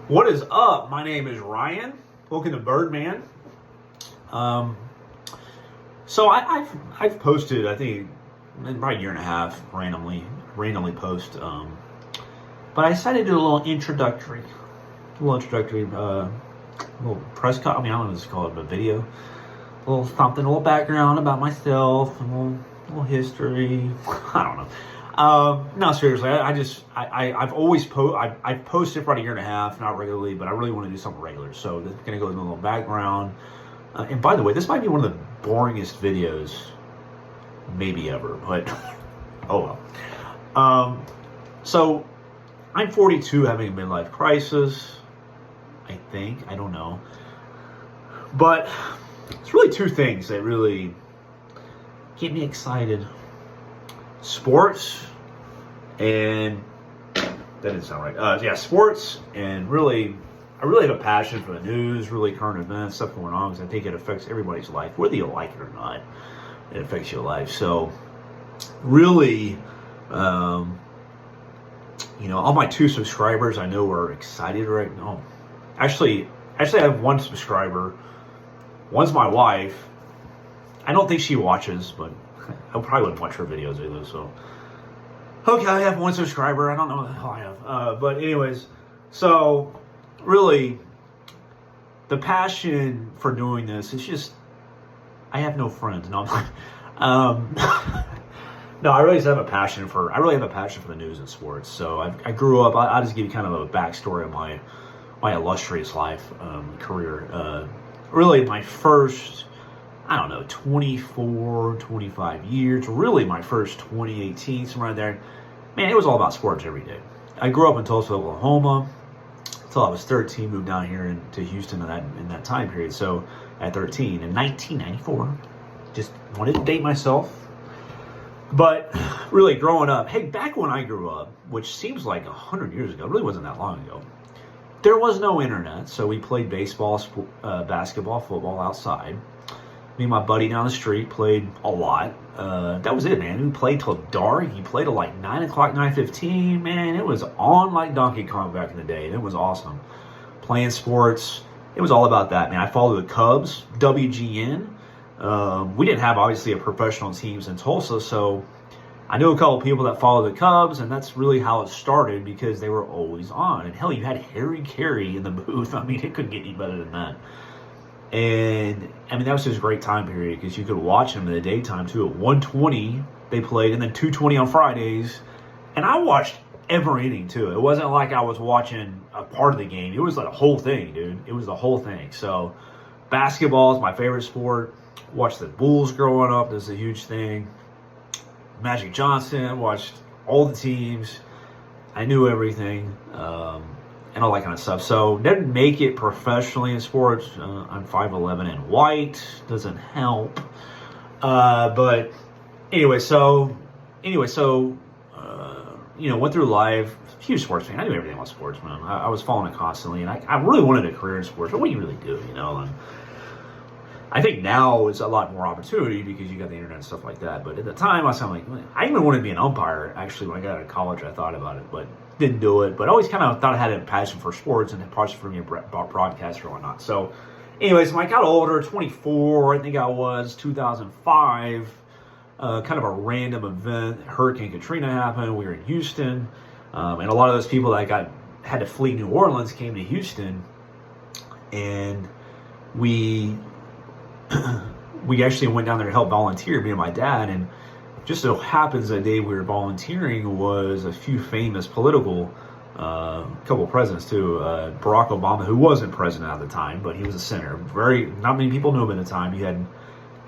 What is up? My name is Ryan. Welcome to Byrdman. So I've posted, I think, in about a year and a half, randomly post. But I decided to do a little introductory, little press cut. I mean, I don't know what to call it, but video, a little something, a little background about myself, a little history. I don't know. No, seriously, I've always I've posted for about a year and a half, not regularly, but I really want to do something regular. So this is going to go into a little background. And by the way, this might be one of the boringest videos maybe ever, but oh well. So I'm 42, having a midlife crisis, I think. I don't know. But it's really two things that really get me excited. Sports and that didn't sound right. Sports and I really have a passion for the news, really current events, stuff going on, because I think it affects everybody's life, whether you like it or not. It affects your life. So really, all my 2 subscribers I know are excited right now. Actually, I have 1 subscriber. One's my wife. I don't think she watches, but I probably wouldn't watch her videos either, so. Okay, I have 1 subscriber. I don't know what the hell I have. But anyways, so really, the passion for doing this is just, I have no friends. No, no, I really have a passion for the news and sports. So I grew up, I'll just give you kind of a backstory of my illustrious life, career. Really, my first, 24, 25 years, really my first 2018, somewhere around there. Man, it was all about sports every day. I grew up in Tulsa, Oklahoma, until I was 13, moved down here to Houston in that time period. So at 13, in 1994, just wanted to date myself. But really growing up, hey, back when I grew up, which seems like 100 years ago, really wasn't that long ago, there was no internet. So we played baseball, basketball, football outside. Me and my buddy down the street played a lot. That was it, man. We played till dark. He played till like 9 o'clock, 9:15. Man, it was on like Donkey Kong back in the day. It was awesome. Playing sports. It was all about that, man. I followed the Cubs, WGN. We didn't have, obviously, a professional teams in Tulsa, so I knew a couple people that followed the Cubs, and that's really how it started because they were always on. And hell, you had Harry Carey in the booth. I mean, it couldn't get any better than that. And, that was just a great time period because you could watch them in the daytime, too. At 1:20, they played, and then 2:20 on Fridays. And I watched every inning, too. It wasn't like I was watching a part of the game. It was like the whole thing, dude. It was the whole thing. So, basketball is my favorite sport. Watched the Bulls growing up. This is a huge thing. Magic Johnson. Watched all the teams. I knew everything. And all that kind of stuff. So, didn't make it professionally in sports. I'm 5'11" and white. Doesn't help. But anyway, went through life. Huge sports fan. I knew everything about sports, man. I was following it constantly. And I really wanted a career in sports. But what do you really do, And I think now it's a lot more opportunity because you got the internet and stuff like that. But at the time, I even wanted to be an umpire. Actually, when I got out of college, I thought about it, but didn't do it. But I always kind of thought I had a passion for sports and a passion for being a broadcaster or whatnot. So, anyways, when I got older, 24, I think I was, 2005, kind of a random event. Hurricane Katrina happened. We were in Houston, and a lot of those people that had to flee New Orleans came to Houston, and we actually went down there to help volunteer, me and my dad, and just so happens that day we were volunteering was a few famous political, couple presidents too. Barack Obama, who wasn't president at the time, but he was a senator. Not many people knew him at the time. You had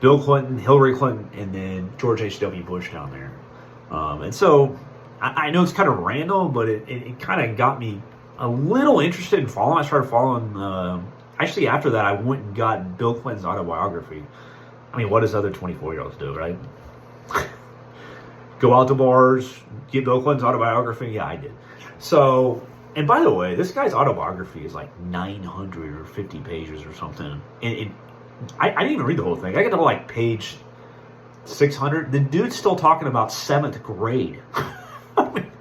Bill Clinton, Hillary Clinton, and then George H.W. Bush down there. And so I know it's kind of random, but it kind of got me a little interested in following. I started following. Actually, after that, I went and got Bill Clinton's autobiography. I mean, what does other 24-year-olds do, right? Go out to bars, get Bill Clinton's autobiography. Yeah, I did. So, and by the way, this guy's autobiography is like 950 pages or something. And I didn't even read the whole thing. I got to like page 600. The dude's still talking about 7th grade. I mean,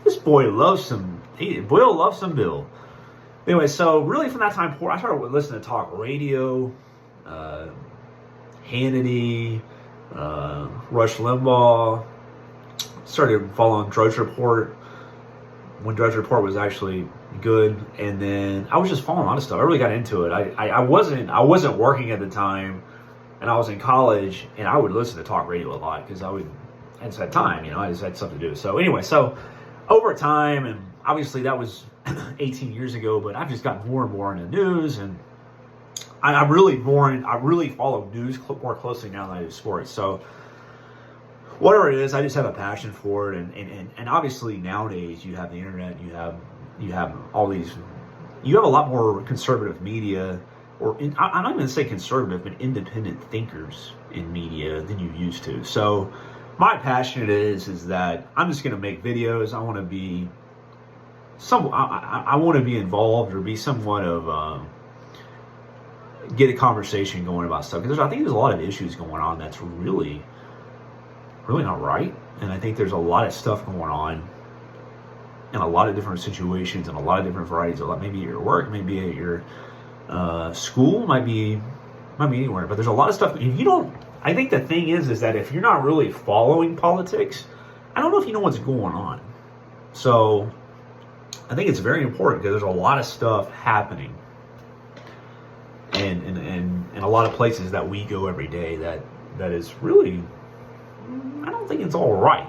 this boy loves some Bill. Anyway, so really from that time forward, I started listening to talk radio, uh, Hannity, Rush Limbaugh. Started following Drudge Report when Drudge Report was actually good, and then I was just following a lot of stuff. I really got into it. I wasn't working at the time, and I was in college, and I would listen to talk radio a lot because I just had time, I just had something to do. So anyway, so over time, and obviously that was 18 years ago, but I've just gotten more and more into news, and I really follow news more closely now than I do sports. So whatever it is, I just have a passion for it, and obviously nowadays you have the internet, you have all these, you have a lot more conservative media, I'm not even going to say conservative, but independent thinkers in media than you used to. So my passion is that I'm just going to make videos. I want to be I want to be involved or be somewhat of get a conversation going about stuff, because I think there's a lot of issues going on that's really not right, and I think there's a lot of stuff going on in a lot of different situations and a lot of different varieties. Maybe at your work, maybe at your school, might be anywhere, but there's a lot of stuff. If you don't, I think the thing is that if you're not really following politics, I don't know if you know what's going on. So I think it's very important because there's a lot of stuff happening and a lot of places that we go every day that is really, I don't think it's all right.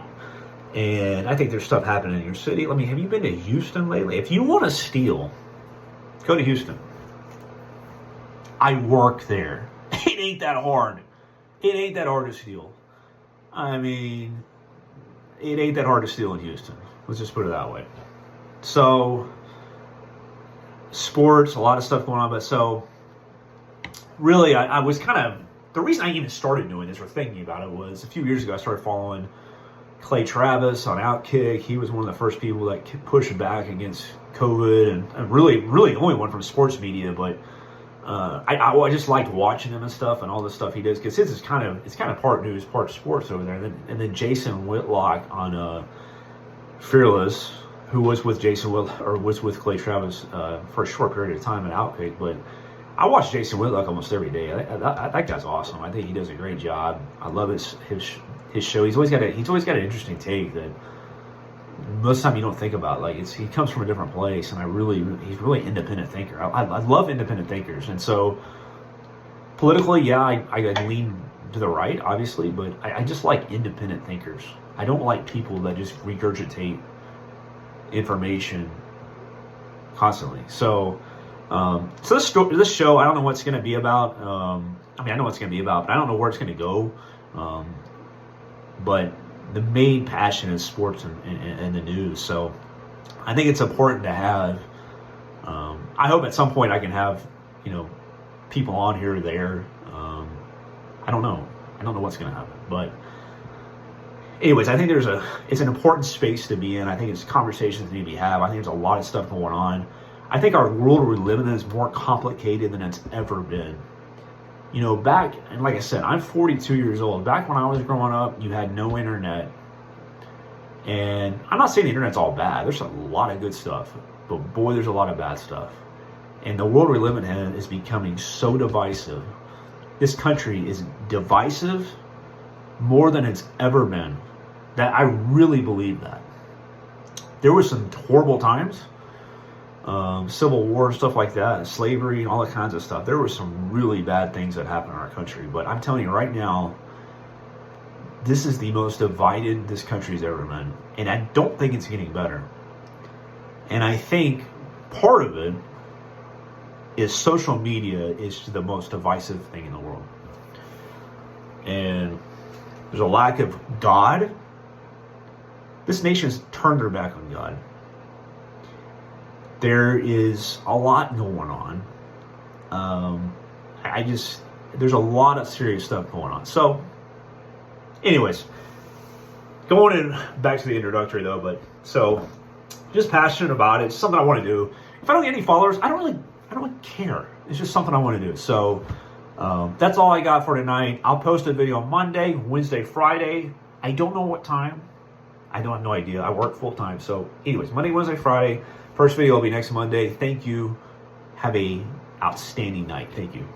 And I think there's stuff happening in your city. Have you been to Houston lately? If you want to steal, go to Houston. I work there. It ain't that hard. It ain't that hard to steal. It ain't that hard to steal in Houston. Let's just put it that way. So, sports, a lot of stuff going on. But so, really, I was kind of, the reason I even started doing this or thinking about it was a few years ago I started following Clay Travis on Outkick. He was one of the first people that pushed back against COVID, and really the only one from sports media. But I just liked watching him and stuff and all the stuff he does, because his is kind of part news, part sports over there. And then Jason Whitlock on Fearless, who was with was with Clay Travis for a short period of time at Outkick, but I watch Jason Whitlock almost every day. That guy's awesome. I think he does a great job. I love his show. He's always got an interesting take that most of the time you don't think about. He comes from a different place, and he's really independent thinker. I love independent thinkers, and so politically, yeah, I lean to the right, obviously, but I just like independent thinkers. I don't like people that just regurgitate information constantly. So this show, I don't know what it's going to be about. I know what it's going to be about, but I don't know where it's going to go. But the main passion is sports and the news. So I think it's important to have. I hope at some point I can have, people on here or there. I don't know. I don't know what's going to happen, but anyways, I think it's an important space to be in. I think it's conversations that need to be had. I think there's a lot of stuff going on. I think our world we live in is more complicated than it's ever been. And like I said, I'm 42 years old. Back when I was growing up, you had no internet. And I'm not saying the internet's all bad. There's a lot of good stuff. But boy, there's a lot of bad stuff. And the world we live in is becoming so divisive. This country is divisive more than it's ever been. That I really believe that. There were some horrible times. Civil War, stuff like that, slavery, and all that kinds of stuff. There were some really bad things that happened in our country. But I'm telling you right now, this is the most divided this country's ever been. And I don't think it's getting better. And I think part of it is social media is the most divisive thing in the world. And there's a lack of God. This nation's turned their back on God. There is a lot going on. There's a lot of serious stuff going on. So, anyways, back to the introductory though, but so just passionate about it. It's something I want to do. If I don't get any followers, I don't really care. It's just something I want to do. So that's all I got for tonight. I'll post a video on Monday, Wednesday, Friday. I don't know what time. I have no idea. I work full time. So anyways, Monday, Wednesday, Friday. First video will be next Monday. Thank you Have a outstanding night. Thank you.